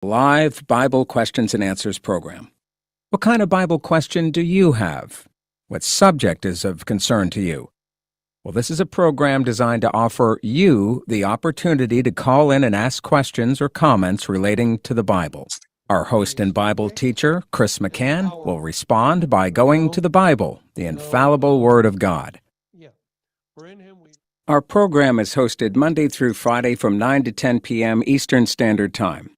Live Bible questions and answers program. What kind of Bible question do you have? What subject is of concern to you? Well, this is a program designed to offer you the opportunity to call in and ask questions or comments relating to the Bible. Our host and Bible teacher, Chris McCann, will respond by going to the Bible, the infallible Word of God. Our program is hosted Monday through Friday from 9 to 10 p.m. Eastern Standard Time,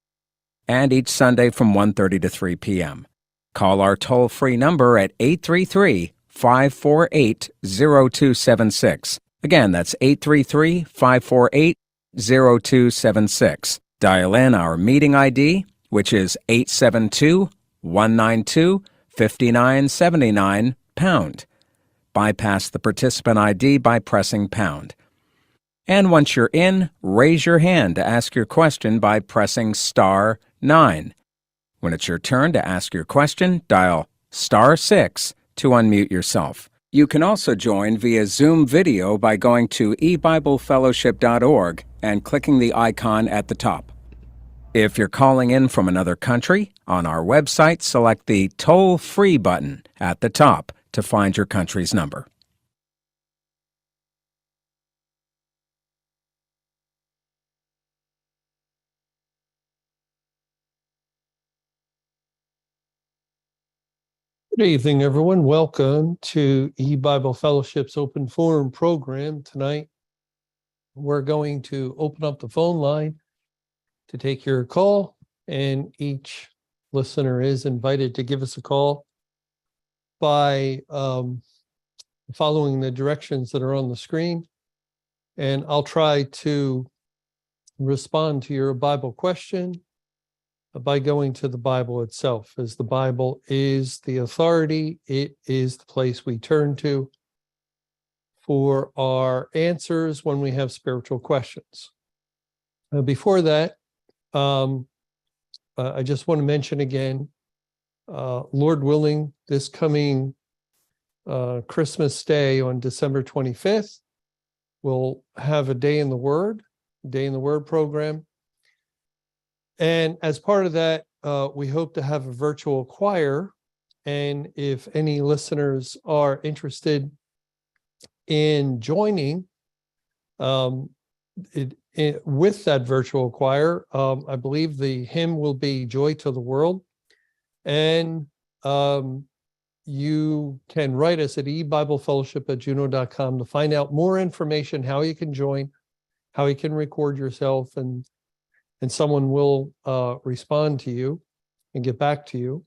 and each Sunday from 1:30 to 3 p.m. Call our toll-free number at 833-548-0276. Again, that's 833-548-0276. Dial in our meeting ID, which is 872-192-5979 #. Bypass the participant ID by pressing pound. And once you're in, raise your hand to ask your question by pressing *9. When it's your turn to ask your question, dial *6 to unmute yourself. You can also join via Zoom video by going to ebiblefellowship.org and clicking the icon at the top. If you're calling in from another country, on our website, select the toll-free button at the top to find your country's number. Good evening, everyone. Welcome to E-Bible Fellowship's Open Forum program. Tonight, we're going to open up the phone line to take your call, and each listener is invited to give us a call by following the directions that are on the screen. And I'll try to respond to your Bible question by going to the Bible itself, as the Bible is the authority. It is the place we turn to for our answers when we have spiritual questions. Before that, I just want to mention again, Lord willing, this coming Christmas Day on December 25th, we'll have a Day in the Word program. And as part of that, we hope to have a virtual choir. And if any listeners are interested in joining with that virtual choir, I believe the hymn will be Joy to the World. And you can write us at ebiblefellowship@juno.com to find out more information, how you can join, how you can record yourself, and someone will respond to you and get back to you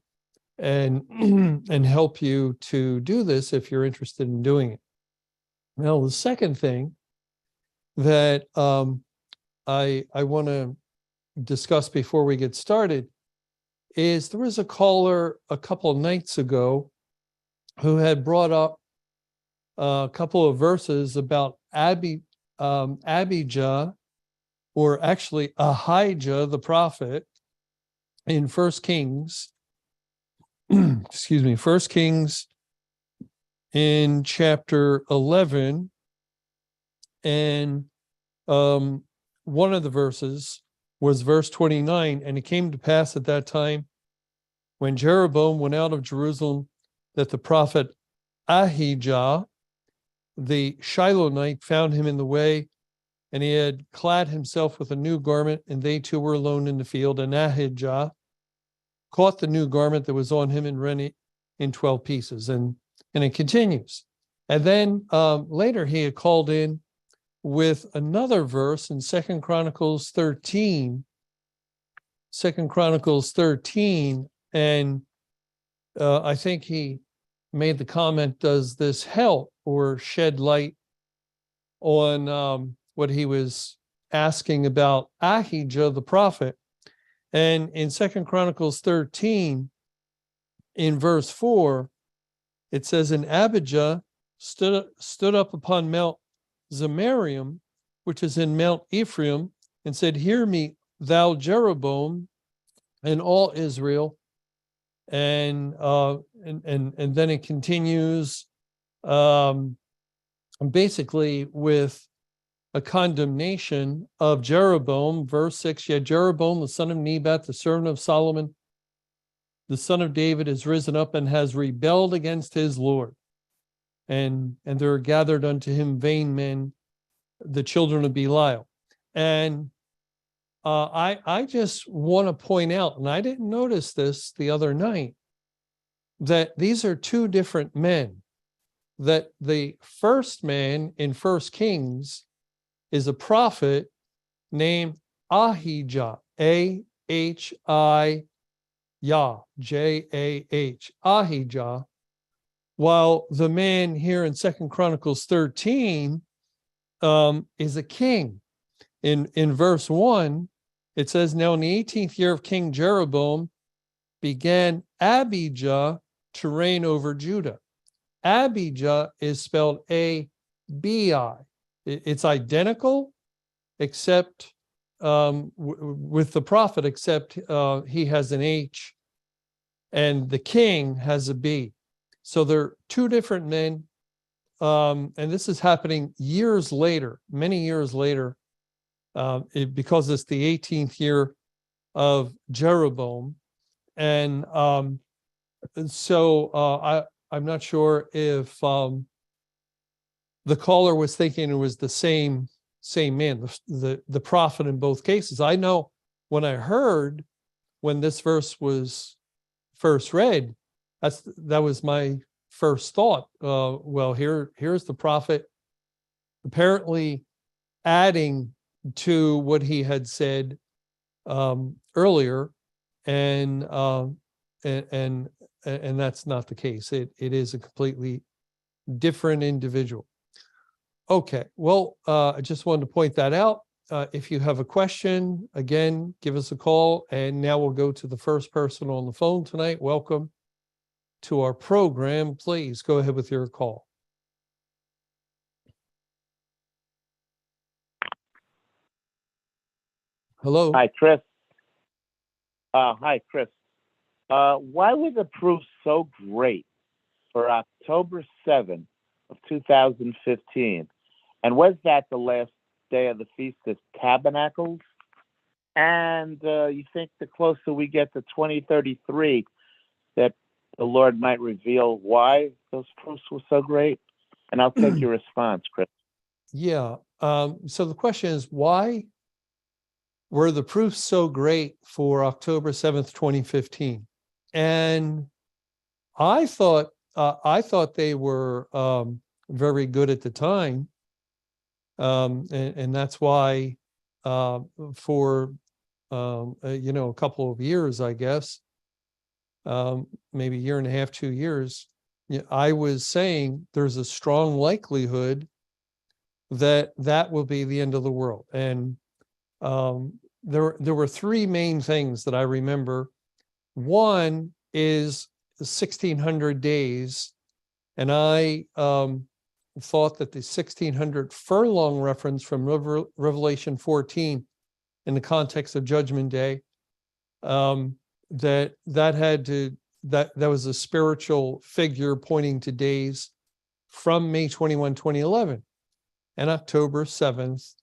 and and help you to do this if you're interested in doing it. Now, the second thing that I want to discuss before we get started is there was a caller a couple of nights ago who had brought up a couple of verses about Ahijah, or actually Ahijah the prophet, in 1 Kings, 1 Kings in chapter 11. And one of the verses was verse 29. And it came to pass at that time, when Jereboam went out of Jerusalem, that the prophet Ahijah, the Shilonite, found him in the way, and he had clad himself with a new garment, and they two were alone in the field. And Ahijah caught the new garment that was on him and rent it in 12 pieces. And it continues. And then later he had called in with another verse in 2 Chronicles 13. 2 Chronicles 13, and I think he made the comment, does this help or shed light on what he was asking about Ahijah the prophet? And in 2 Chronicles 13, in verse 4, it says, and Abijah stood up upon Mount Zemarium, which is in Mount Ephraim, and said, hear me, thou Jeroboam, and all Israel. And then it continues basically with a condemnation of Jeroboam. Verse 6, yet Jeroboam, the son of Nebat, the servant of Solomon, the son of David, is risen up and has rebelled against his Lord. And there are gathered unto him vain men, the children of Belial. And I just want to point out, and I didn't notice this the other night, that these are two different men. That the first man in 1 Kings is a prophet named Ahijah, A-H-I-Yah, J-A-H, Ahijah, while the man here in 2 Chronicles 13 is a king. In verse 1, it says, now in the 18th year of King Jeroboam began Abijah to reign over Judah. Abijah is spelled A-B-I. It's identical, except with the prophet, except he has an H and the king has a B. So they're two different men. And this is happening years later, many years later, because it's the 18th year of Jeroboam. And so I'm not sure if the caller was thinking it was the same man, the prophet in both cases. I know when I heard when this verse was first read, that was my first thought. Well, here's the prophet apparently adding to what he had said earlier, and that's not the case. It is a completely different individual. Okay, well, I just wanted to point that out. If you have a question, again, give us a call. And now we'll go to the first person on the phone tonight. Welcome to our program. Please go ahead with your call. Hello. Hi, Chris. Hi, Chris. Why was the proof so great for October 7th of 2015? And was that the last day of the Feast of Tabernacles? And you think the closer we get to 2033 that the Lord might reveal why those proofs were so great? And I'll take your response, Chris. Yeah. So the question is, why were the proofs so great for October 7th, 2015? And I thought they were very good at the time. And that's why for a couple of years, I guess, maybe a year and a half, 2 years, I was saying there's a strong likelihood that will be the end of the world. And there were three main things that I remember. One is 1600 days, and I thought that the 1600 furlong reference from Revelation 14 in the context of Judgment Day, that was a spiritual figure pointing to days from May 21, 2011, and October 7th,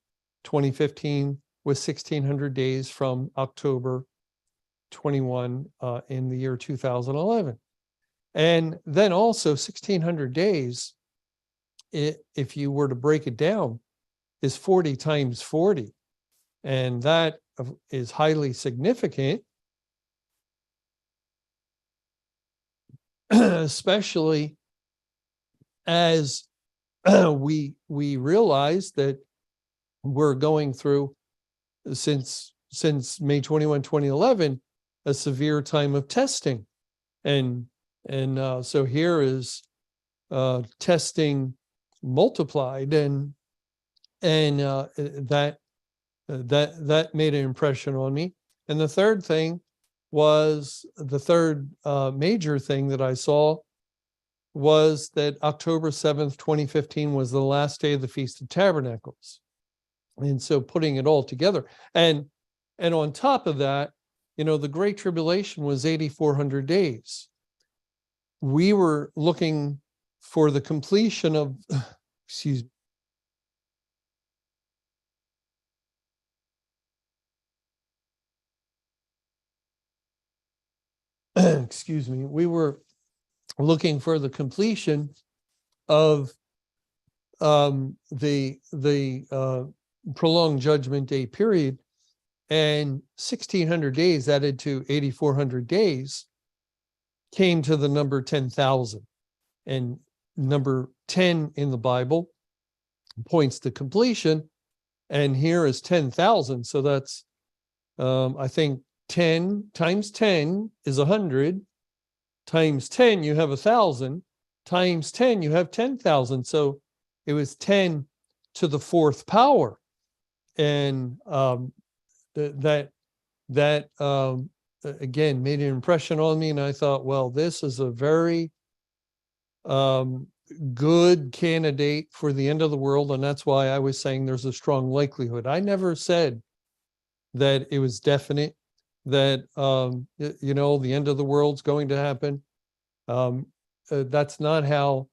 2015 was 1600 days from October 21 in the year 2011. And then also 1600 days, if you were to break it down, is 40 times 40. And that is highly significant, especially as we realize that we're going through, since May 21, 2011, a severe time of testing. And so here is testing multiplied, and that made an impression on me. And the third thing was, the third major thing that I saw was that October 7th, 2015 was the last day of the Feast of Tabernacles. And so putting it all together, and on top of that, the Great Tribulation was 8,400 days. We were looking for the completion of, excuse me, we were looking for the completion of the prolonged Judgment Day period, and 1,600 days added to 8,400 days came to the number 10,000. And number 10 in the Bible points to completion, and here is 10,000. So that's, I think 10 times 10 is 100, times 10 you have 1,000, times 10 you have 10,000. So it was 10 to the fourth power. And that again made an impression on me, and I thought, well, this is a very good candidate for the end of the world, and that's why I was saying there's a strong likelihood. I never said that it was definite that the end of the world's going to happen. That's not how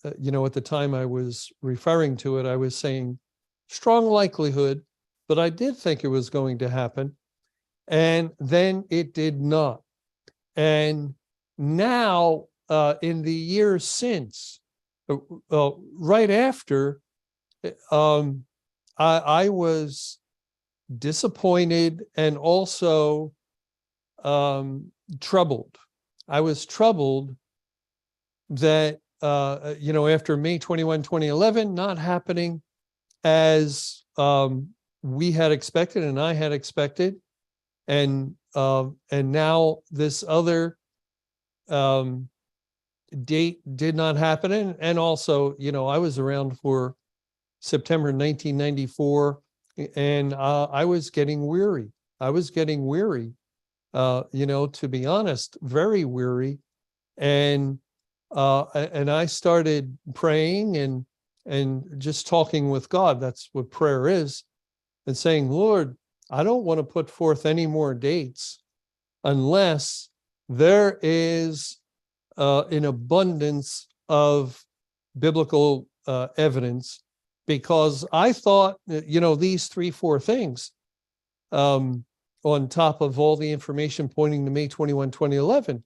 at the time I was referring to it. I was saying strong likelihood, but I did think it was going to happen, and then it did not. And now in the years since, right after, I was disappointed and also troubled. I was troubled that, after May 21, 2011, not happening as we had expected and I had expected. And now this other date did not happen. And also, I was around for September 1994, and I was getting weary. To be honest, very weary. And I started praying and just talking with God. That's what prayer is. And saying, Lord, I don't want to put forth any more dates unless there is an abundance of biblical evidence, because I thought, these 3-4 things on top of all the information pointing to May 21, 2011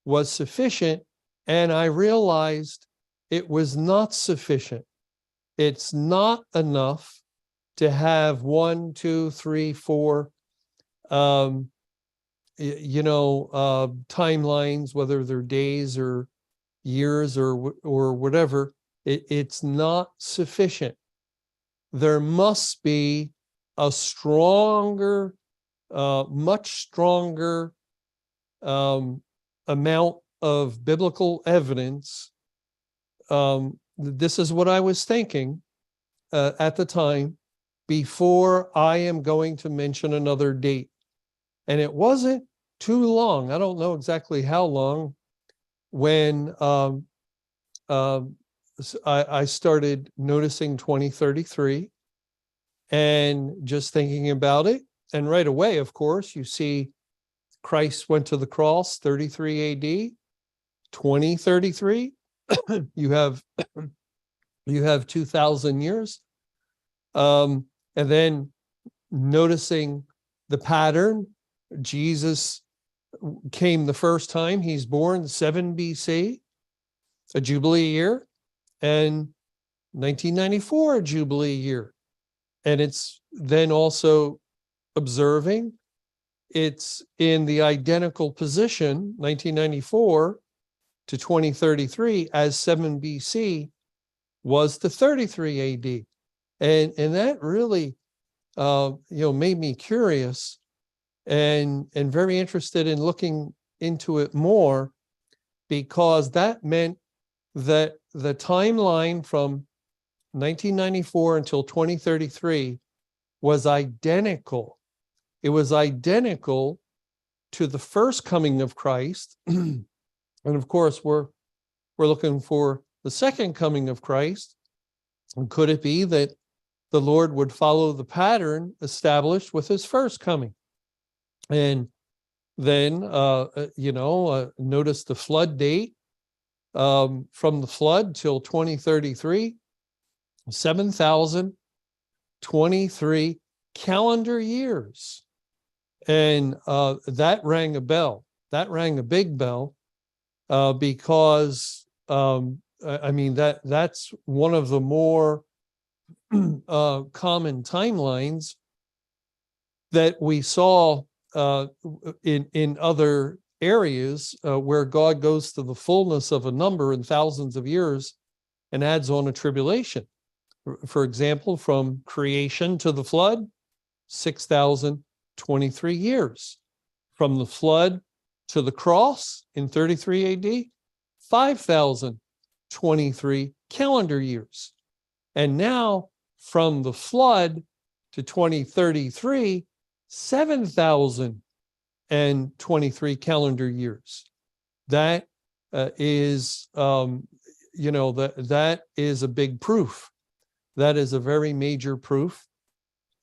was sufficient. And I realized it was not sufficient. It's not enough to have 1, 2, 3, 4, timelines, whether they're days or years or whatever. It's not sufficient. There must be a stronger, much stronger amount of biblical evidence. This is what I was thinking at the time, before I am going to mention another date. And it wasn't too long. I don't know exactly how long when I started noticing 2033 and just thinking about it. And right away, of course, you see Christ went to the cross, 33 AD, 2033. you have 2,000 years. And then noticing the pattern, Jesus came the first time. He's born 7 BC, a Jubilee year, and 1994, a Jubilee year. And it's then also observing it's in the identical position, 1994 to 2033, as 7 BC was to 33 AD. And that really, made me curious and very interested in looking into it more, because that meant that the timeline from 1994 until 2033 was identical. It was identical to the first coming of Christ. And of course, we're looking for the second coming of Christ. And could it be that the Lord would follow the pattern established with his first coming? And then, notice the flood date, from the flood till 2033, 7,023 calendar years. And that rang a bell. that rang a big bell, because I mean that's one of the more common timelines that we saw in other areas where God goes to the fullness of a number in thousands of years and adds on a tribulation. For example, from creation to the flood, 6,023 years. From the flood to the cross in 33 AD, 5,023 calendar years. And now from the flood to 2033, 7,023 calendar years. That is, that is a big proof. That is a very major proof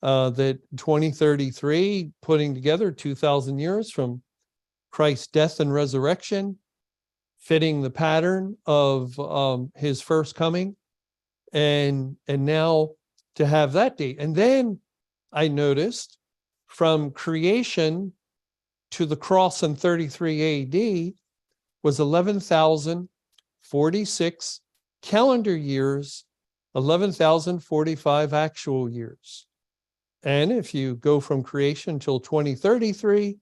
that 2033, putting together 2,000 years from Christ's death and resurrection, fitting the pattern of his first coming, and now to have that date. And then I noticed from creation to the cross in 33 AD was 11,046 calendar years, 11,045 actual years. And if you go from creation until 2033,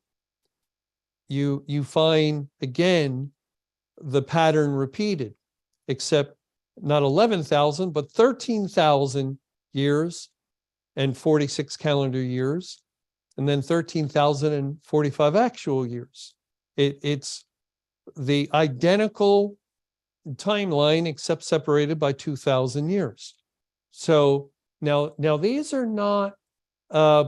you find again the pattern repeated, except not 11,000, but 13,000 years and 46 calendar years, and then 13,045 actual years. It's the identical timeline, except separated by 2,000 years. So now these are not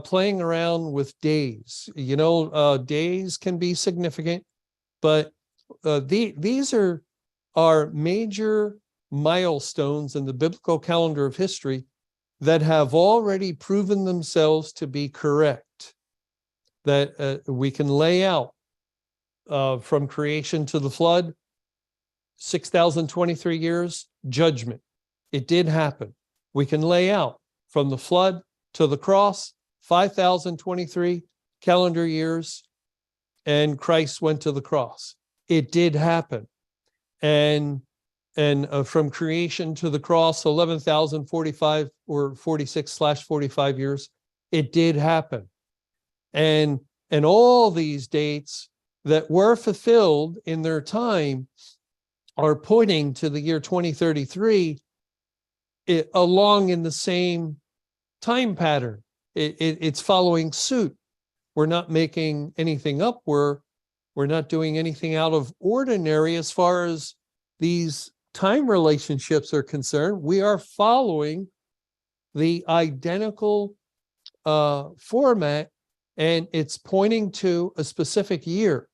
playing around with days. Days can be significant, but these are major milestones in the biblical calendar of history that have already proven themselves to be correct, that we can lay out from creation to the flood, 6,023 years, judgment. It did happen. We can lay out from the flood to the cross, 5,023 calendar years, and Christ went to the cross. It did happen. And from creation to the cross, 11,045 or 46/45 years, it did happen. And all these dates that were fulfilled in their time are pointing to the year 2033 along in the same time pattern. It's following suit. We're not making anything up. We're not doing anything out of ordinary as far as these time relationships are concerned. We are following the identical format, and it's pointing to a specific year.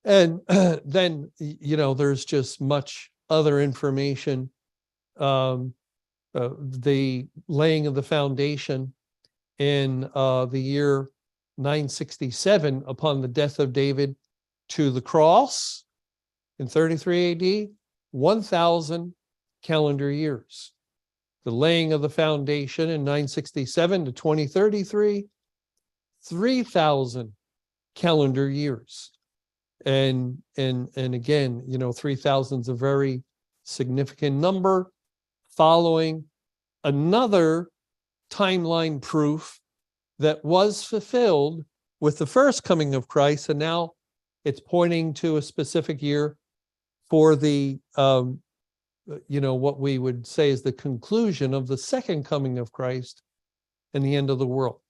And then, there's just much other information. The laying of the foundation in the year 967 upon the death of David to the cross in 33 AD, 1,000 calendar years. The laying of the foundation in 967 to 2033, 3,000 calendar years. And again, 3,000 is a very significant number, following another timeline proof that was fulfilled with the first coming of Christ, and now it's pointing to a specific year for the what we would say is the conclusion of the second coming of Christ and the end of the world.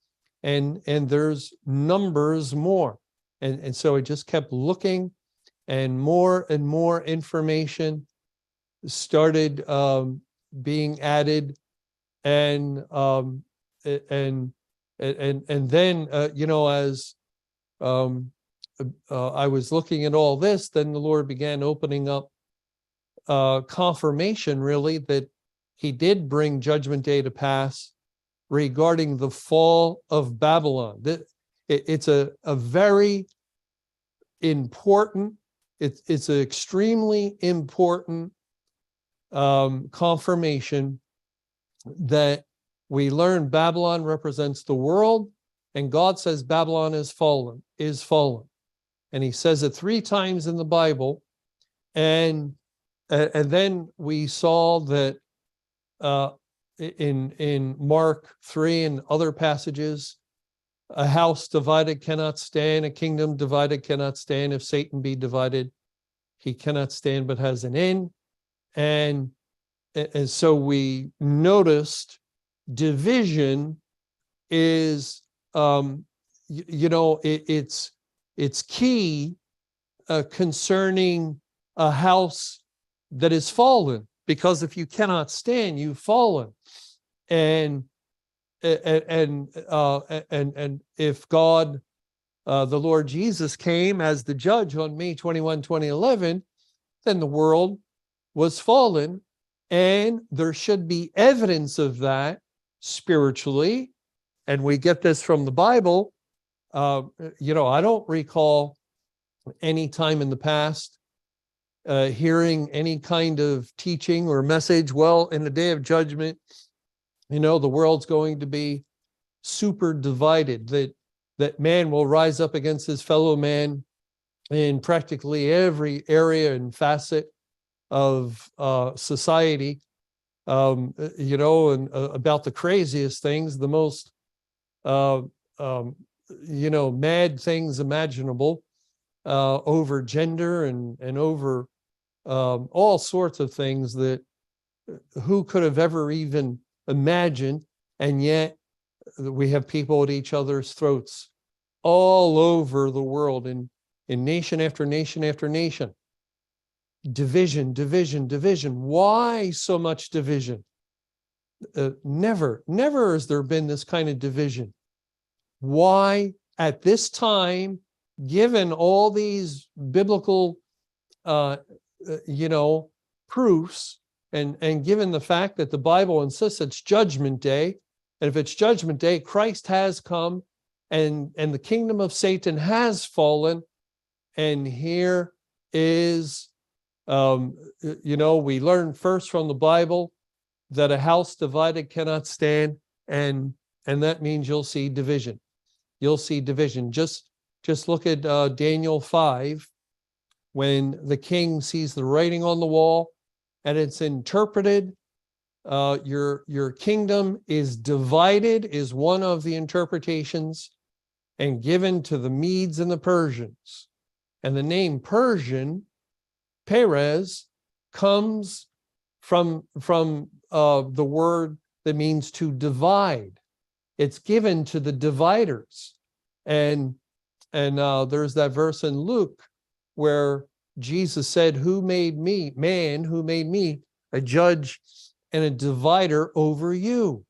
And there's numbers more. And so I just kept looking, and more information started being added, and then as I was looking at all this, then the Lord began opening up confirmation, really, that he did bring Judgment Day to pass regarding the fall of Babylon. It's a very important, it's an extremely important confirmation that we learn Babylon represents the world, and God says Babylon is fallen. and he says it 3 times in the Bible. And then we saw that in Mark 3 and other passages, a house divided cannot stand, a kingdom divided cannot stand. If Satan be divided, he cannot stand but has an end. And so we noticed division is, it's key concerning a house that is fallen, because if you cannot stand, you've fallen. And if God, the Lord Jesus, came as the judge on May 21, 2011, then the world was fallen, and there should be evidence of that spiritually. And we get this from the Bible. I don't recall any time in the past hearing any kind of teaching or message, well, in the day of judgment, the world's going to be super divided, that man will rise up against his fellow man in practically every area and facet of society, and about the craziest things, the most, mad things imaginable, over gender and over all sorts of things that who could have ever even imagined. And yet we have people at each other's throats all over the world, in nation after nation after nation. Division, division, division. Why so much division? Never has there been this kind of division. Why at this time, given all these biblical, proofs, and given the fact that the Bible insists it's Judgment Day, and if it's Judgment Day, Christ has come, and the kingdom of Satan has fallen, and here is, we learn first from the Bible that a house divided cannot stand, and that means you'll see division. You'll see division. Just look at Daniel 5, when the king sees the writing on the wall, and it's interpreted. Your kingdom is divided, is one of the interpretations, and given to the Medes and the Persians. And the name Persian, Perez, comes from the word that means to divide. It's given to the dividers. And there's that verse in Luke where Jesus said, who made me, man, who made me a judge and a divider over you?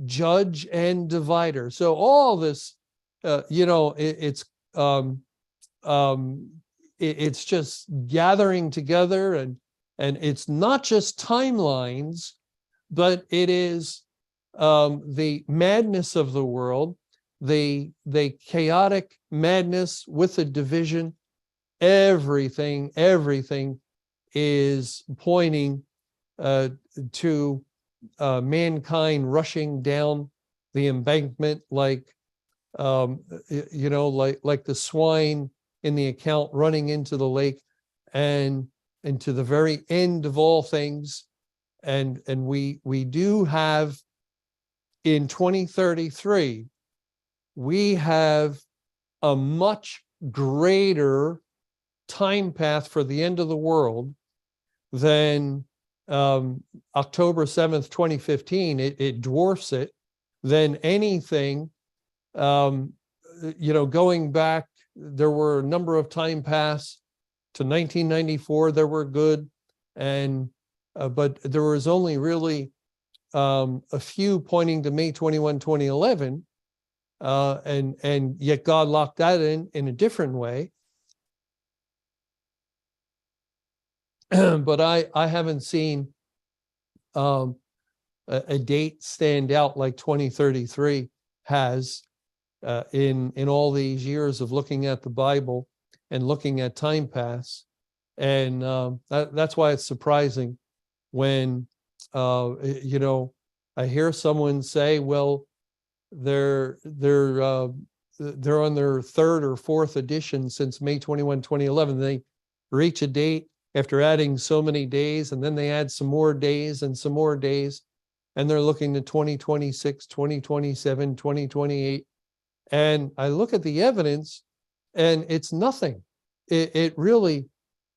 Judge and divider. So all this, it's just gathering together, and it's not just timelines, but it is the madness of the world, the chaotic madness with the division. Everything is pointing to mankind rushing down the embankment like the swine in the account running into the lake, and to the very end of all things. And we do have, in 2033, we have a much greater time path for the end of the world than October 7th, 2015. It dwarfs it than anything. Going back, there were a number of time paths to 1994 that were good, but there was only really a few pointing to May 21, 2011, and yet God locked that in a different way. But I haven't seen a date stand out like 2033 has in all these years of looking at the Bible and looking at time paths. And that's why it's surprising when I hear someone say, well, they're they're on their third or fourth edition since May 21, 2011. They reach a date after adding so many days, and then they add some more days and some more days, and they're looking to 2026, 2027, 2028. And I look at the evidence, and it's nothing. It really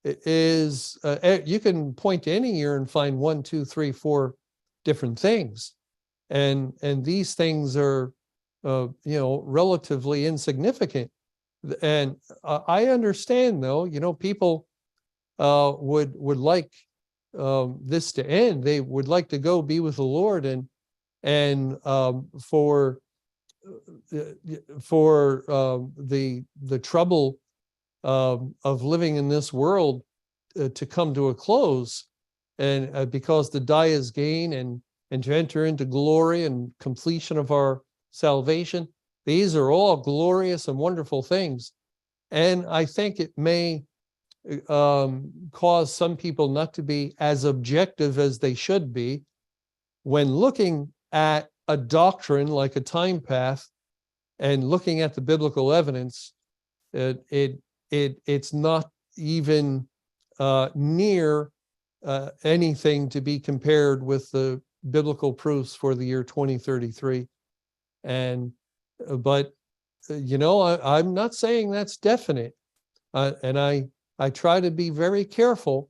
is. You can point to any year and find 1, 2, 3, 4 different things, and these things are, relatively insignificant. And I understand, though, people would like this to end. They would like to go be with the Lord, and for the trouble of living in this world to come to a close, and because the die is gain, and to enter into glory and completion of our salvation. These are all glorious and wonderful things. And I think it may cause some people not to be as objective as they should be when looking at a doctrine like a time path and looking at the biblical evidence. It's not even near anything to be compared with the biblical proofs for the year 2033. But I'm not saying that's definite, and I try to be very careful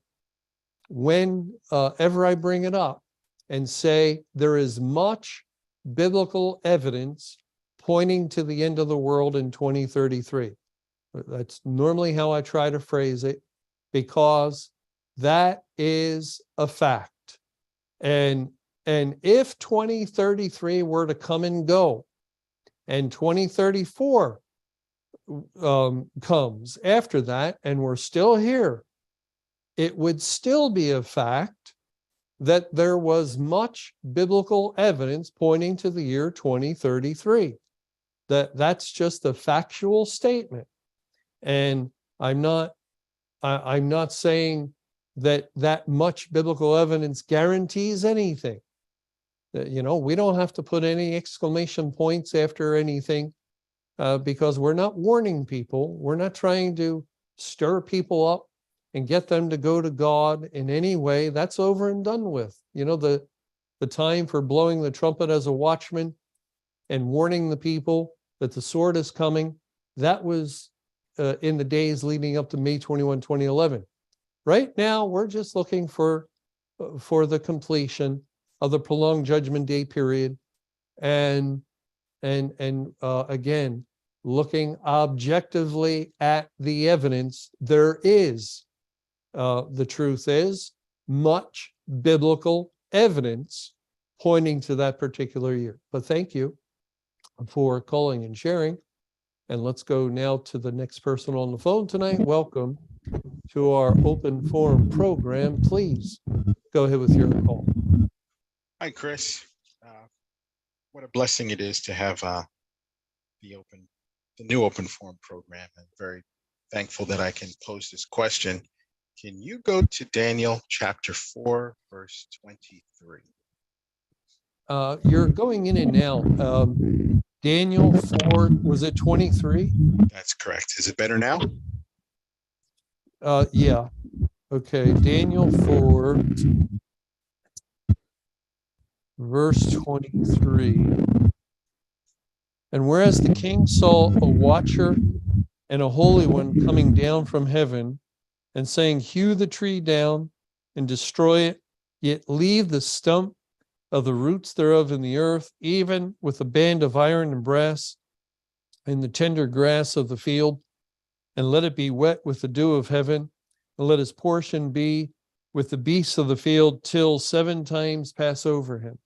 whenever I bring it up and say there is much biblical evidence pointing to the end of the world in 2033. That's normally how I try to phrase it, because that is a fact. And if 2033 were to come and go, and 2034 comes after that, and we're still here, it would still be a fact that there was much biblical evidence pointing to the year 2033. That's just a factual statement. And I'm not saying that much biblical evidence guarantees anything. We don't have to put any exclamation points after anything, because we're not warning people. We're not trying to stir people up and get them to go to God in any way. That's over and done with. The time for blowing the trumpet as a watchman and warning the people that the sword is coming, that was in the days leading up to May 21, 2011. Right now, we're just looking for the completion of the prolonged Judgment Day period, and again, looking objectively at the evidence. There is, the truth is, much biblical evidence pointing to that particular year. But thank you for calling and sharing. And let's go now to the next person on the phone tonight. Welcome to our open forum program. Please go ahead with your call. Hi, Chris. What a blessing it is to have the new open forum program. I'm very thankful that I can pose this question. Can you go to Daniel chapter 4, verse 23? You're going in and out. Daniel 4, was it 23? That's correct. Is it better now? Yeah. Okay, Daniel 4, verse 23. And whereas the king saw a watcher and a holy one coming down from heaven, and saying, hew the tree down and destroy it, yet leave the stump of the roots thereof in the earth, even with a band of iron and brass, and the tender grass of the field, and let it be wet with the dew of heaven, and let his portion be with the beasts of the field, till 7 times pass over him.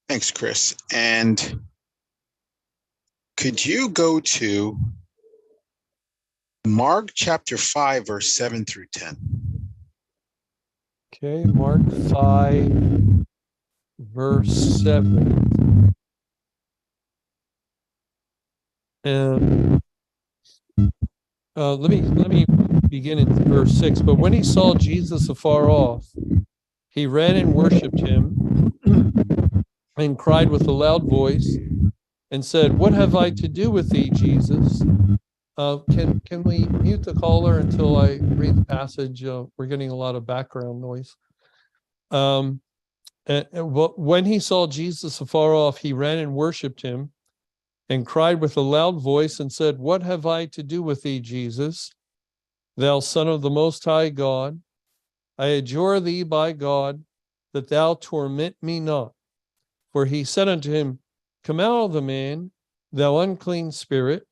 Thanks, Chris. And could you go to Mark chapter 5, verse 7 through 10? Okay, Mark 5, verse 7. And let me begin in verse 6. But when he saw Jesus afar off, he ran and worshipped him, and cried with a loud voice and said, "What have I to do with thee, Jesus?" Can we mute the caller until I read the passage? We're getting a lot of background noise. When he saw Jesus afar off, he ran and worshipped him and cried with a loud voice and said, "What have I to do with thee, Jesus, thou Son of the Most High God? I adjure thee by God that thou torment me not." For he said unto him, "Come out of the man, thou unclean spirit."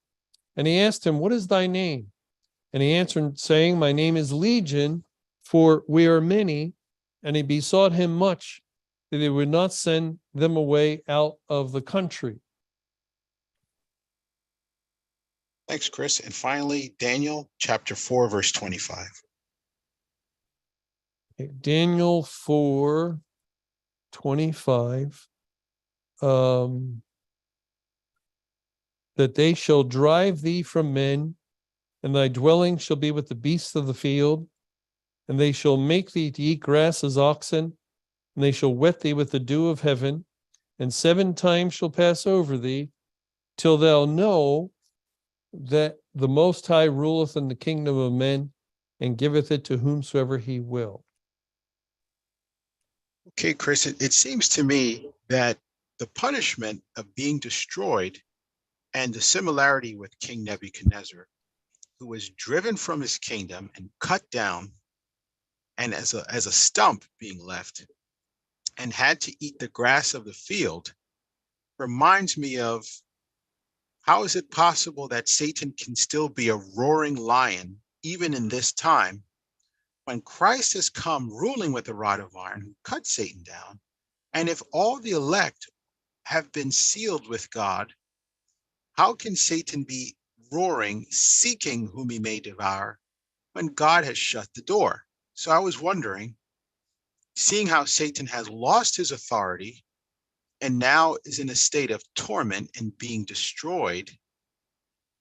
And he asked him, "What is thy name?" And he answered, saying, "My name is Legion, for we are many." And he besought him much that he would not send them away out of the country. Thanks, Chris. And finally, Daniel chapter 4, verse 25. Okay, Daniel 4:25. That they shall drive thee from men, and thy dwelling shall be with the beasts of the field, and they shall make thee to eat grass as oxen, and they shall wet thee with the dew of heaven, and 7 times shall pass over thee, till thou know that the Most High ruleth in the kingdom of men, and giveth it to whomsoever he will. Okay, Chris, it seems to me that the punishment of being destroyed and the similarity with King Nebuchadnezzar, who was driven from his kingdom and cut down, and as a stump being left, and had to eat the grass of the field, reminds me of how is it possible that Satan can still be a roaring lion even in this time, when Christ has come ruling with a rod of iron who cut Satan down. And if all the elect have been sealed with God, how can Satan be roaring, seeking whom he may devour, when God has shut the door? So I was wondering, seeing how Satan has lost his authority and now is in a state of torment and being destroyed,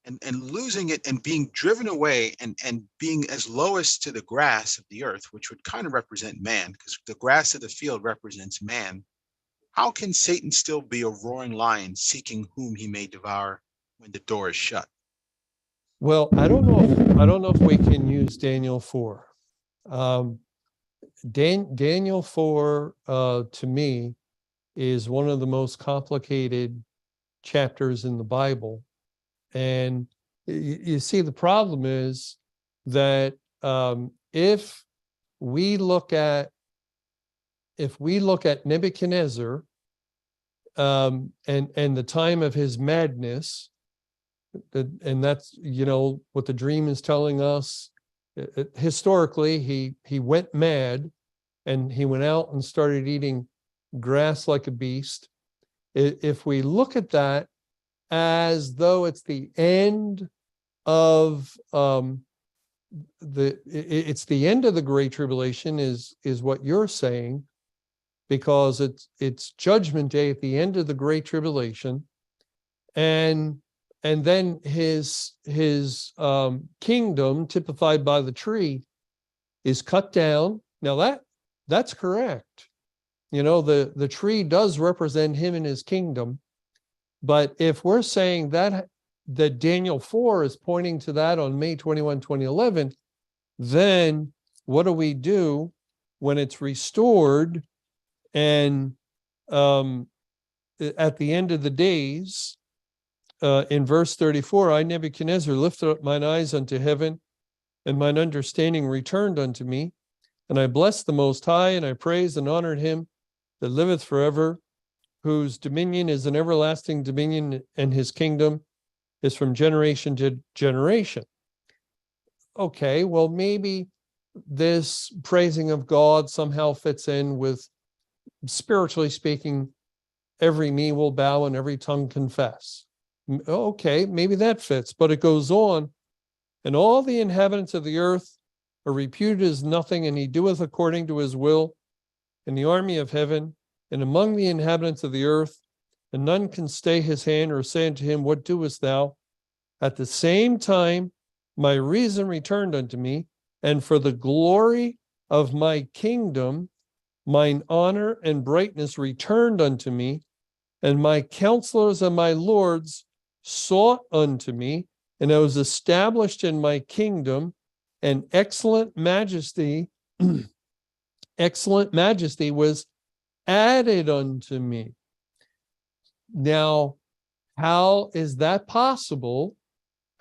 and losing it and being driven away and being as lowest to the grass of the earth, which would kind of represent man, because the grass of the field represents man. How can Satan still be a roaring lion seeking whom he may devour when the door is shut? Well, I don't know if we can use Daniel 4. Daniel 4, to me, is one of the most complicated chapters in the Bible. And you see, the problem is that if we look at Nebuchadnezzar and the time of his madness, and that's, what the dream is telling us. Historically, he went mad, and he went out and started eating grass like a beast. If we look at that as though it's the end of it's the end of the Great Tribulation, is what you're saying, because it's Judgment Day at the end of the Great Tribulation, and then his kingdom, typified by the tree, is cut down. Now that's correct. The tree does represent him and his kingdom. But if we're saying that Daniel 4 is pointing to that on May 21, 2011, then what do we do when it's restored and at the end of the days? In verse 34, I, Nebuchadnezzar, lifted up mine eyes unto heaven, and mine understanding returned unto me. And I blessed the Most High, and I praised and honored him that liveth forever, whose dominion is an everlasting dominion, and his kingdom is from generation to generation. Okay, well, maybe this praising of God somehow fits in with, spiritually speaking, every knee will bow and every tongue confess. Okay, maybe that fits, but it goes on. And all the inhabitants of the earth are reputed as nothing, and he doeth according to his will in the army of heaven and among the inhabitants of the earth, and none can stay his hand or say unto him, What doest thou? At the same time, my reason returned unto me, and for the glory of my kingdom, mine honor and brightness returned unto me, And my counselors and my lords sought unto me, and I was established in my kingdom, and excellent majesty, excellent majesty was added unto me. Now, how is that possible?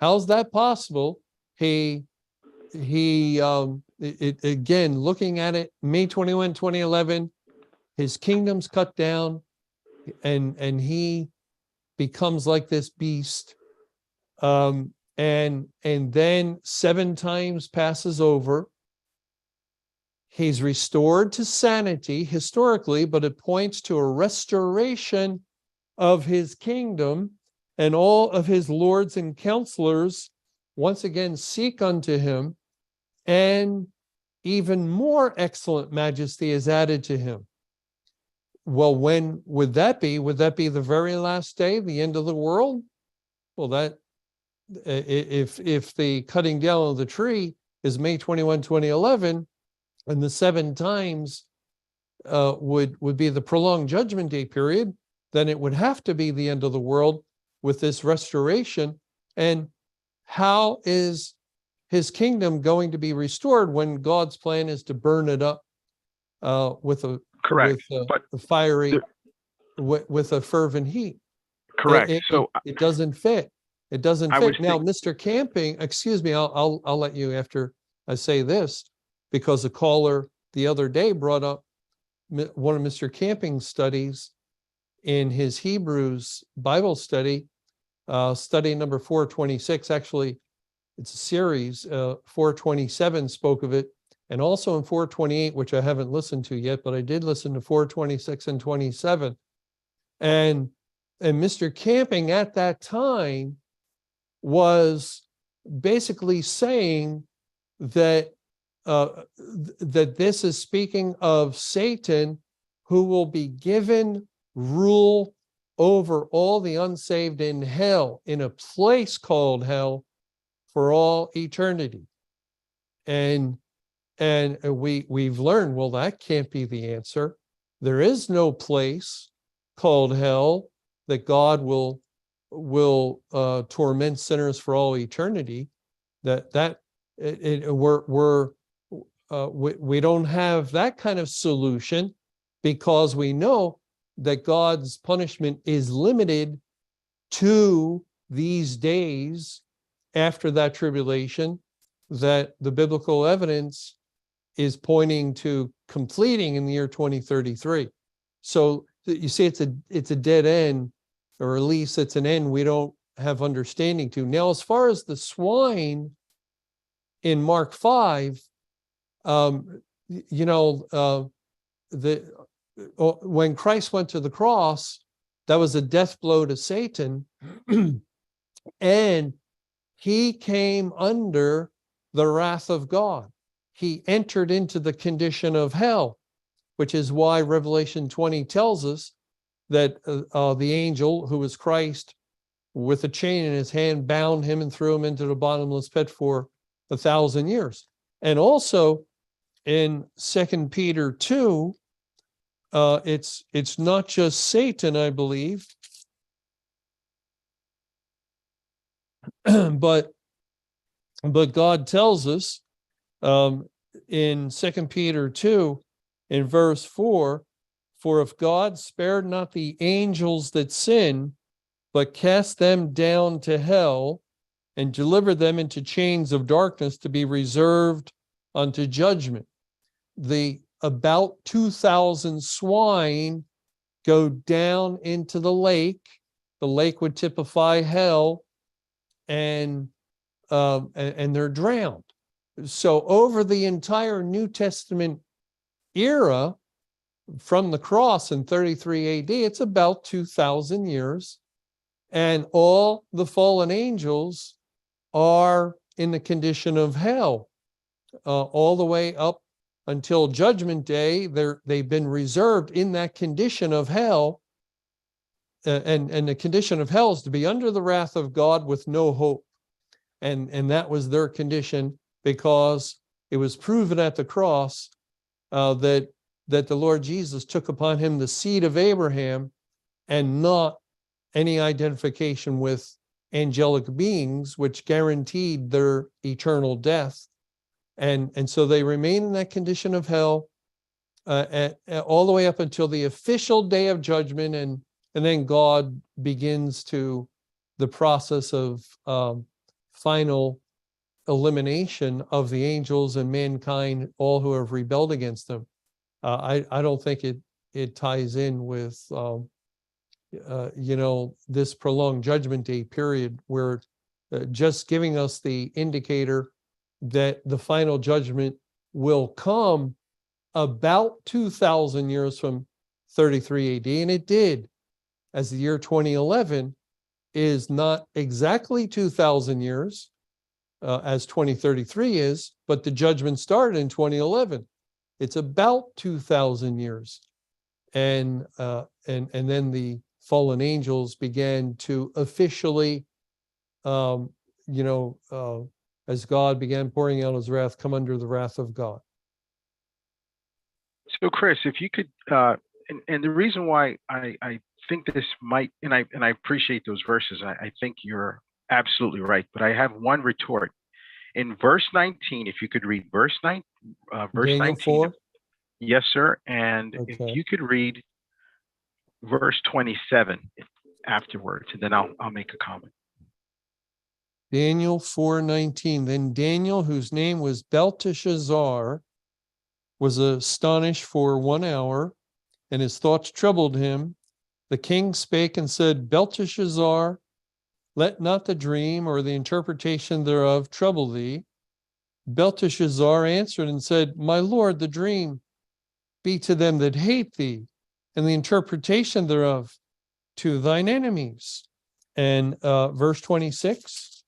How's that possible? Again, looking at it, May 21, 2011, his kingdom's cut down, and he becomes like this beast. And then 7 times passes over. He's restored to sanity historically, but it points to a restoration of his kingdom, and all of his lords and counselors once again seek unto him, and even more excellent majesty is added to him. Well, when would that be? Would that be the very last day, the end of the world? Well, that if the cutting down of the tree is May 21, 2011, and the 7 times would be the prolonged Judgment Day period, then it would have to be the end of the world with this restoration. And how is his kingdom going to be restored when God's plan is to burn it up with a Correct. with a fiery with a fervent heat? Correct. It doesn't fit. It doesn't I fit. was Now, Mr. Camping, excuse me, I'll let you after I say this, because a caller the other day brought up one of Mr. Camping's studies in his Hebrews Bible study, study number 426. Actually, it's a series. 427 spoke of it, and also in 428, which I haven't listened to yet, but I did listen to 426 and 27. And Mr. Camping at that time was basically saying that that this is speaking of Satan, who will be given rule over all the unsaved in hell, in a place called hell, for all eternity. And we've learned, well, that can't be the answer. There is no place called hell that God will torment sinners for all eternity. We don't have that kind of solution, because we know that God's punishment is limited to these days after that tribulation, that the biblical evidence is pointing to completing in the year 2033. So you see, it's a dead end, or at least it's an end we don't have understanding to. Now, as far as the swine in Mark 5, when Christ went to the cross, that was a death blow to Satan, and he came under the wrath of God. He entered into the condition of hell, which is why Revelation 20 tells us that the angel, who was Christ, with a chain in his hand, bound him and threw him into the bottomless pit for 1,000 years. And also in 2 Peter 2, it's not just Satan, I believe, but God tells us in 2 Peter 2, in verse 4, for if God spared not the angels that sin, but cast them down to hell, and delivered them into chains of darkness to be reserved unto judgment. The about 2,000 swine go down into the lake. The lake would typify hell, and they're drowned. So over the entire New Testament era, from the cross in 33 AD, it's about 2,000 years, and all the fallen angels are in the condition of hell, all the way up until Judgment Day. They've been reserved in that condition of hell, and the condition of hell is to be under the wrath of God with no hope, and that was their condition, because it was proven at the cross that the Lord Jesus took upon him the seed of Abraham, and not any identification with angelic beings, which guaranteed their eternal death. And so they remain in that condition of hell all the way up until the official day of judgment, and then God begins the process of final elimination of the angels and mankind, all who have rebelled against them. I don't think it ties in with this prolonged Judgment Day period, where just giving us the indicator that the final judgment will come about 2,000 years from 33 AD, and it did, as the year 2011 is not exactly 2,000 years, as 2033 is, but the judgment started in 2011. It's about 2,000 years, and then the fallen angels began to officially, as God began pouring out His wrath, come under the wrath of God. So, Chris, if you could, and the reason why I think this might, and I appreciate those verses. I think you're absolutely right, but I have one retort. In verse 19, if you could read verse 19. Daniel 19. 4? Yes, sir. And Okay. if you could read verse 27 afterwards, and then I'll make a comment. Daniel 4:19. Then Daniel, whose name was Belteshazzar, was astonished for 1 hour, and his thoughts troubled him. The king spake and said, Belteshazzar, let not the dream or the interpretation thereof trouble thee. Belteshazzar answered and said, My lord, the dream be to them that hate thee, and the interpretation thereof to thine enemies. And verse 26.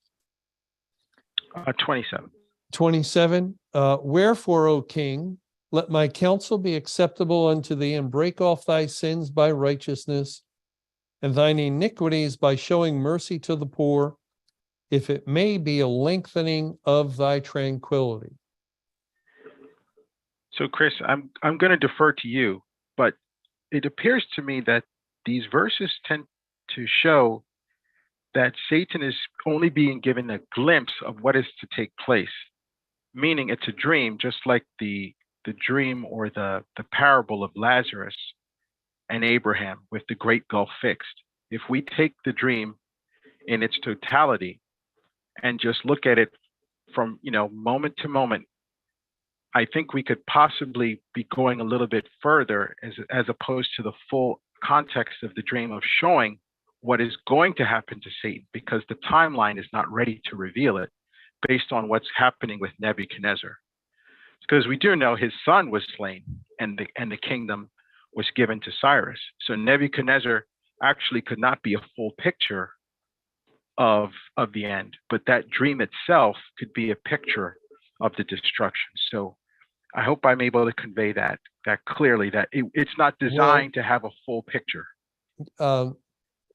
27. 27. Wherefore, O king, let my counsel be acceptable unto thee, and break off thy sins by righteousness, and thine iniquities by showing mercy to the poor, if it may be a lengthening of thy tranquility. So, Chris, I'm going to defer to you, but it appears to me that these verses tend to show that Satan is only being given a glimpse of what is to take place, meaning it's a dream, just like the dream or the parable of Lazarus and Abraham with the great gulf fixed. If we take the dream in its totality and just look at it from moment to moment, I think we could possibly be going a little bit further as opposed to the full context of the dream of showing what is going to happen to Satan, because the timeline is not ready to reveal it based on what's happening with Nebuchadnezzar. Because we do know his son was slain and the kingdom was given to Cyrus. So Nebuchadnezzar actually could not be a full picture of the end, but that dream itself could be a picture of the destruction. So I hope I'm able to convey that clearly, that it's not designed to have a full picture.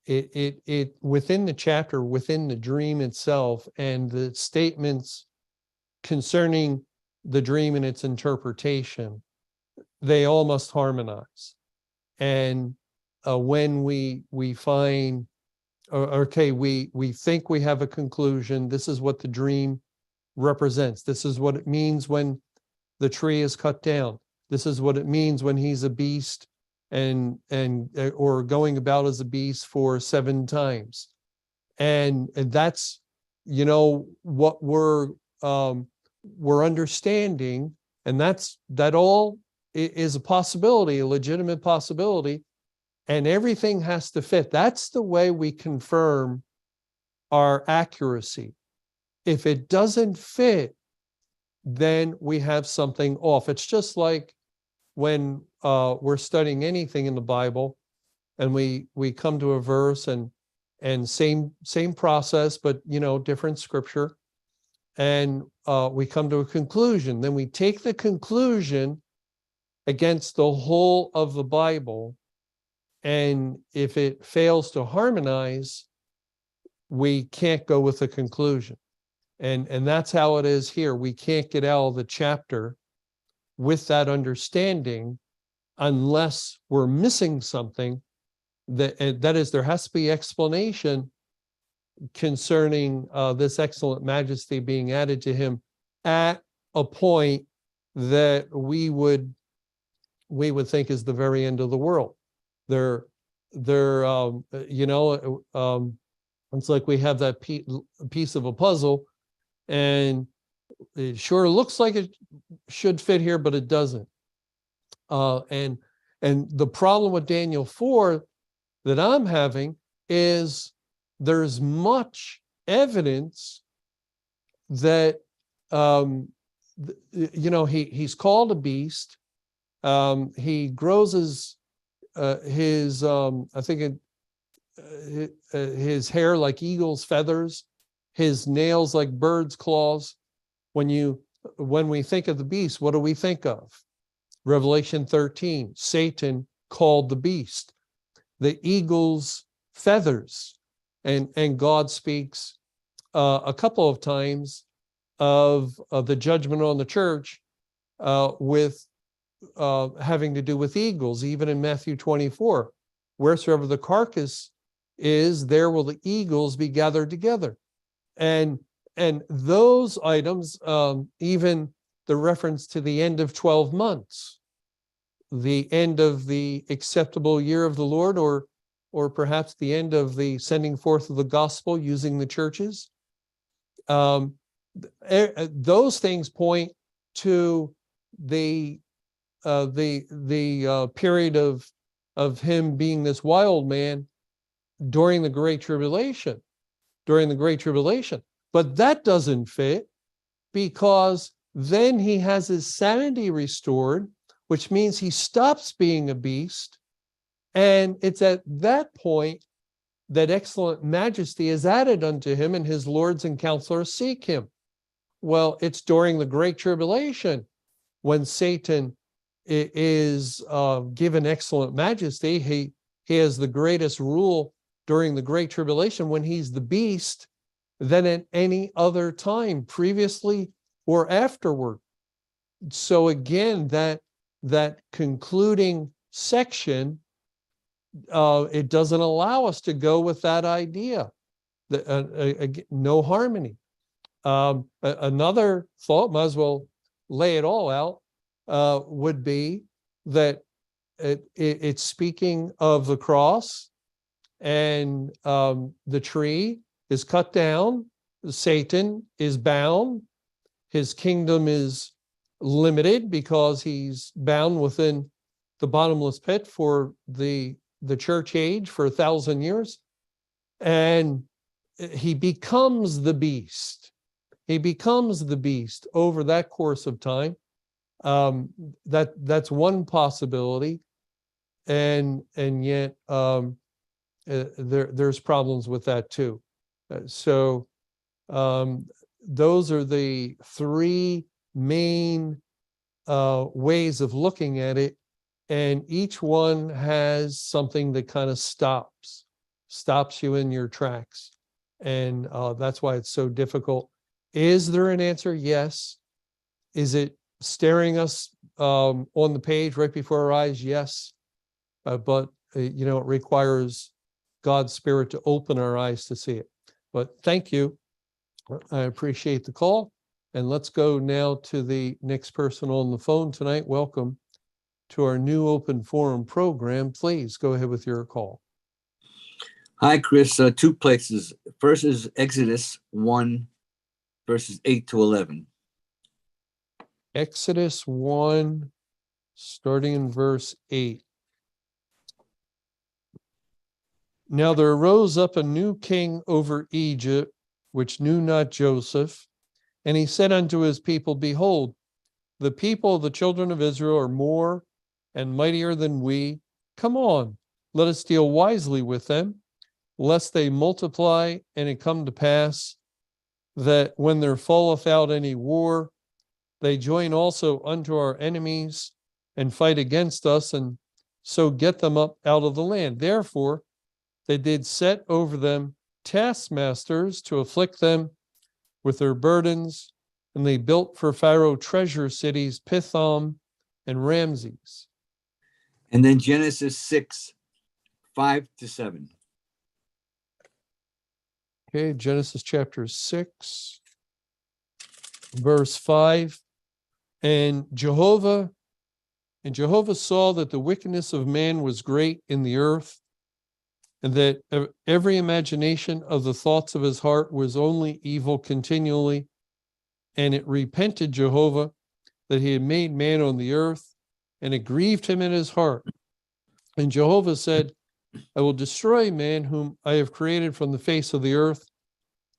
It within the chapter, within the dream itself, and the statements concerning the dream and its interpretation, they all must harmonize. And when we find, okay, we think we have a conclusion, this is what the dream represents, this is what it means when the tree is cut down, this is what it means when he's a beast and or going about as a beast for 7 times, and that's what we're understanding, and that all is a possibility, a legitimate possibility, and everything has to fit. That's the way we confirm our accuracy. If it doesn't fit, then we have something off. It's just like when we're studying anything in the Bible, and we come to a verse and same process, but different scripture, and we come to a conclusion. Then we take the conclusion against the whole of the Bible, and if it fails to harmonize, we can't go with the conclusion. And that's how it is here. We can't get out of the chapter with that understanding unless we're missing something that is, there has to be explanation concerning this excellent majesty being added to him at a point that we would think is the very end of the world. It's like we have that piece of a puzzle, and it sure looks like it should fit here, but it doesn't. And the problem with Daniel 4 that I'm having is there's much evidence that he's called a beast. He grows his hair like eagle's feathers, his nails like bird's claws. When we think of the beast, what do we think of? Revelation 13, Satan called the beast, the eagle's feathers, and God speaks a couple of times of the judgment on the church with having to do with eagles, even in Matthew 24. Wheresoever the carcass is, there will the eagles be gathered together. And those items, even the reference to the end of 12 months, the end of the acceptable year of the Lord, or perhaps the end of the sending forth of the gospel using the churches. Those things point to the period of him being this wild man during the Great Tribulation. But that doesn't fit, because then he has his sanity restored, which means he stops being a beast. And it's at that point that excellent majesty is added unto him, and his lords and counselors seek him. Well, it's during the Great Tribulation when Satan is given excellent majesty. He has the greatest rule during the Great Tribulation, when he's the beast, than at any other time, previously or afterward. So again, that concluding section, it doesn't allow us to go with that idea. No harmony. Another thought, might as well lay it all out, would be that it's speaking of the cross, and the tree is cut down, Satan is bound, his kingdom is limited because he's bound within the bottomless pit for the church age for 1,000 years, and he becomes the beast. He becomes the beast over that course of time. That's one possibility, and yet there's problems with that too. So those are the three main ways of looking at it, and each one has something that kind of stops you in your tracks, and that's why it's so difficult. Is there an answer? Yes. Is it staring us on the page right before our eyes? Yes. But it requires God's Spirit to open our eyes to see it. But thank you. I appreciate the call. And let's go now to the next person on the phone tonight. Welcome to our new open forum program. Please go ahead with your call. Hi, Chris. Two places. First is Exodus 1, verses 8 to 11. Exodus 1, starting in verse 8. Now there arose up a new king over Egypt, which knew not Joseph. And he said unto his people, Behold, the people of the children of Israel are more and mightier than we. Come on, let us deal wisely with them, lest they multiply, and it come to pass that when there falleth out any war, they join also unto our enemies and fight against us, and so get them up out of the land. Therefore, they did set over them taskmasters to afflict them with their burdens, and they built for Pharaoh treasure cities, Pithom and Ramses. And then Genesis 6, 5 to 7. Okay, Genesis chapter 6, verse 5. And Jehovah saw that the wickedness of man was great in the earth, and that every imagination of the thoughts of his heart was only evil continually. And it repented Jehovah that he had made man on the earth, and it grieved him in his heart. And Jehovah said, I will destroy man whom I have created from the face of the earth,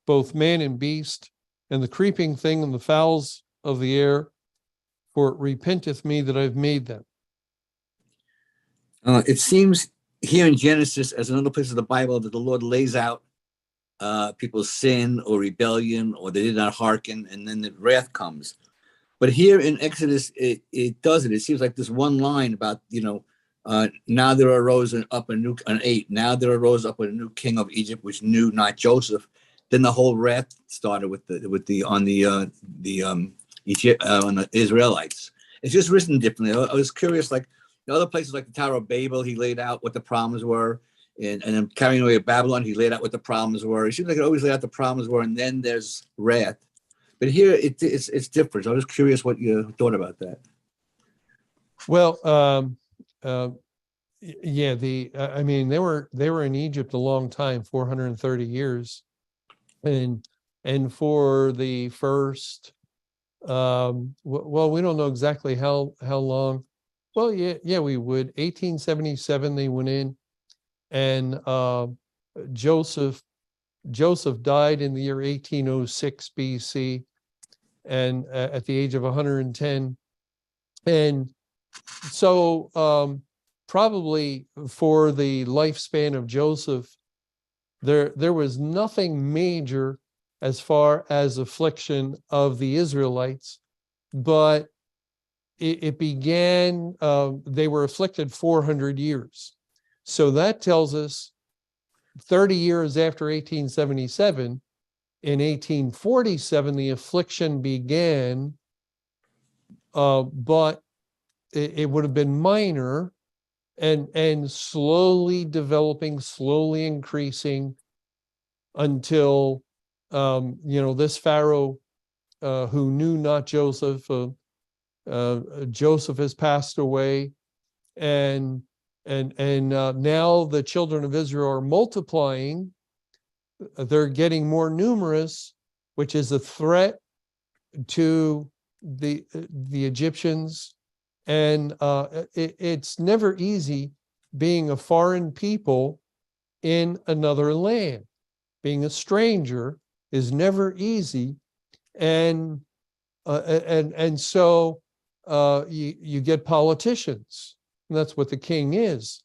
both man and beast, and the creeping thing and the fowls of the air, for it repenteth me that I've made them. It seems here in Genesis, as in other places of the Bible, that the Lord lays out people's sin or rebellion, or they did not hearken, and then the wrath comes. But here in Exodus, it doesn't. It seems like this one line about, now there arose up an 8. Now there arose up a new king of Egypt, which knew not Joseph. Then the whole wrath started on the Israelites. It's just written differently. I was curious, like the other places, like the Tower of Babel, he laid out what the problems were, and then carrying away Babylon, he laid out what the problems were. It seems like it always laid out the problems were, and then there's wrath. But here it's different. So I was curious what you thought about that. Well, yeah, they were in Egypt a long time, 430 years, and for the first, well, we don't know exactly how long. Well, yeah, we would. 1877 they went in, and Joseph died in the year 1806 BC, and at the age of 110. And so probably for the lifespan of Joseph, there was nothing major as far as affliction of the Israelites, but it began, they were afflicted 400 years. So that tells us 30 years after 1877, in 1847, the affliction began, but it would have been minor and slowly developing, slowly increasing until, this Pharaoh who knew not Joseph, Joseph has passed away, and now the children of Israel are multiplying. They're getting more numerous, which is a threat to the Egyptians. And it's never easy being a foreign people in another land. Being a stranger is never easy, and so you get politicians. And that's what the king is,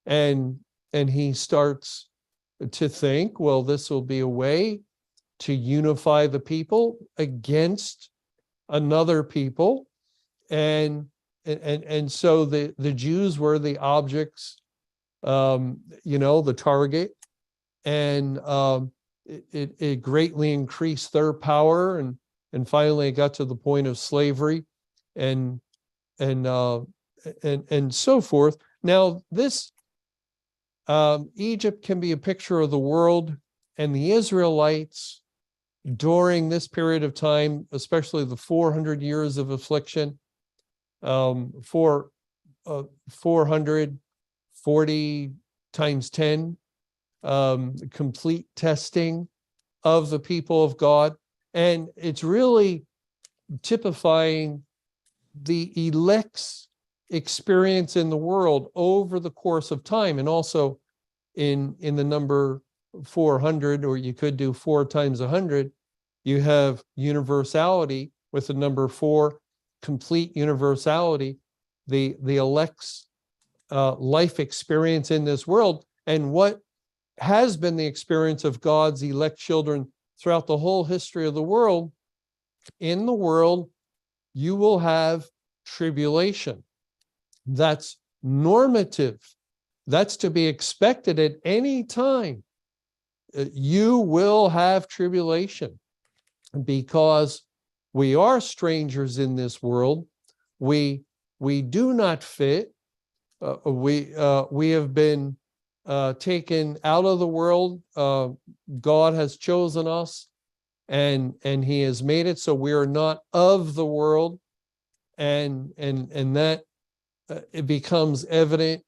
and he starts to think, well, this will be a way to unify the people against another people, and so the Jews were the objects, the target, and it greatly increased their power, and finally it got to the point of slavery, and so forth. Now this Egypt can be a picture of the world, and the Israelites during this period of time, especially the 400 years of affliction, 440 times 10, complete testing of the people of God. And it's really typifying the elect's experience in the world over the course of time, and also in the number 400, or you could do 4 times 100, you have universality with the number 4, complete universality, the elect's life experience in this world, and what has been the experience of God's elect children throughout the whole history of the world. In the world, you will have tribulation. That's normative. That's to be expected at any time. You will have tribulation because we are strangers in this world. We do not fit. We have been taken out of the world. God has chosen us, and he has made it so we are not of the world, and that it becomes evident.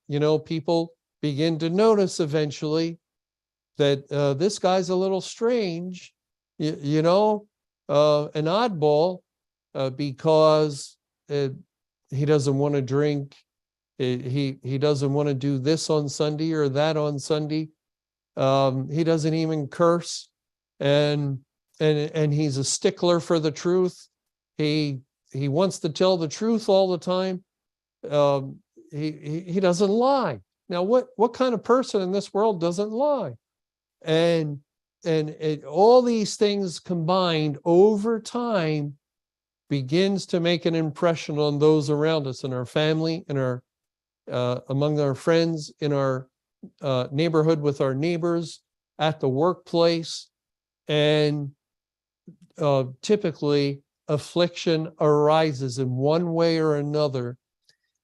People begin to notice eventually that this guy's a little strange, an oddball, because he doesn't want to drink. He doesn't want to do this on Sunday or that on Sunday. He doesn't even curse, and he's a stickler for the truth. He wants to tell the truth all the time. He doesn't lie. Now, what kind of person in this world doesn't lie? And all these things combined over time begins to make an impression on those around us, in our family, in our among our friends, in our neighborhood, with our neighbors, at the workplace. And typically affliction arises in one way or another.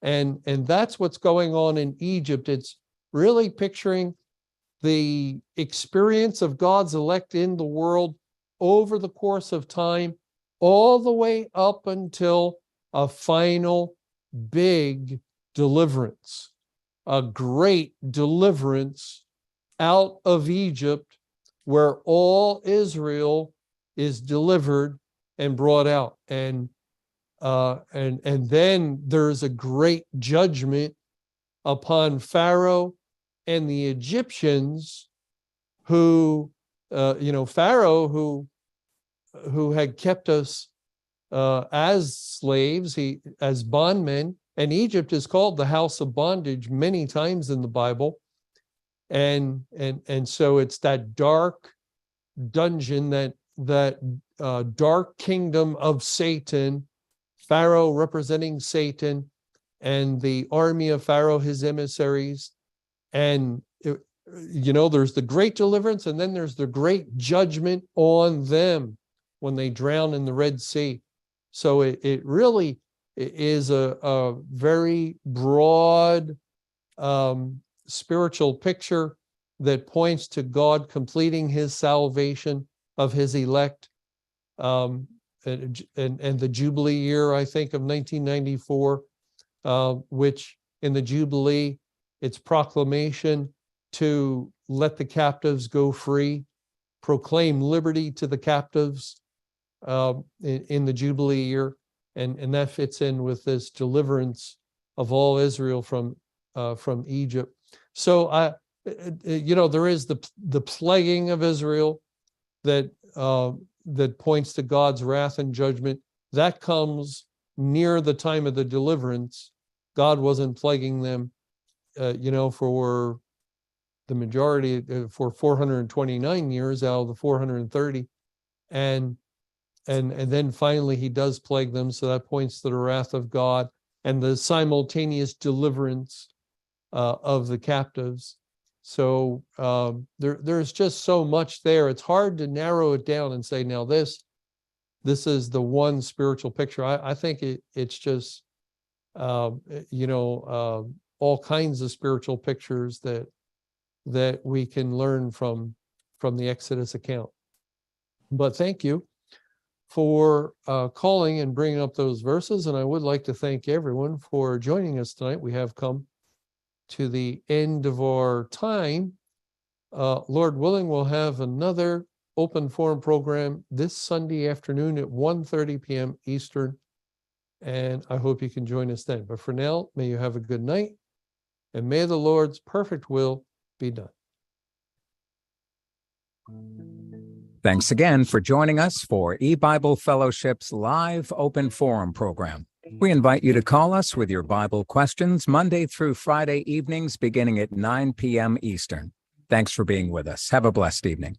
And that's what's going on in Egypt. It's really picturing the experience of God's elect in the world over the course of time, all the way up until a final big deliverance, a great deliverance out of Egypt, where all Israel is delivered and brought out. And then there's a great judgment upon Pharaoh and the Egyptians, who, Pharaoh, who had kept us as slaves, as bondmen. And Egypt is called the house of bondage many times in the Bible. And so it's that dark dungeon, that dark kingdom of Satan, Pharaoh representing Satan, and the army of Pharaoh, his emissaries. And there's the great deliverance, and then there's the great judgment on them when they drown in the Red Sea. So it really is a very broad spiritual picture that points to God completing his salvation of his elect. And the Jubilee year, I think, of 1994, which in the Jubilee, it's proclamation to let the captives go free, proclaim liberty to the captives in the Jubilee year. And that fits in with this deliverance of all Israel from Egypt. So there is the plaguing of Israel that points to God's wrath and judgment. That comes near the time of the deliverance. God wasn't plaguing them, for the majority, for 429 years out of the 430, and then finally he does plague them. So that points to the wrath of God and the simultaneous deliverance of the captives. So there's just so much there. It's hard to narrow it down and say, now this is the one spiritual picture. I think it's just all kinds of spiritual pictures that we can learn from the Exodus account. But thank you for calling and bringing up those verses. And I would like to thank everyone for joining us tonight. We have come to the end of our time. Lord willing, we'll have another open forum program this Sunday afternoon at 1:30 p.m. Eastern. And I hope you can join us then. But for now, may you have a good night, and may the Lord's perfect will be done. Thanks again for joining us for eBible Fellowship's live open forum program. We invite you to call us with your Bible questions Monday through Friday evenings beginning at 9 p.m. Eastern. Thanks for being with us. Have a blessed evening.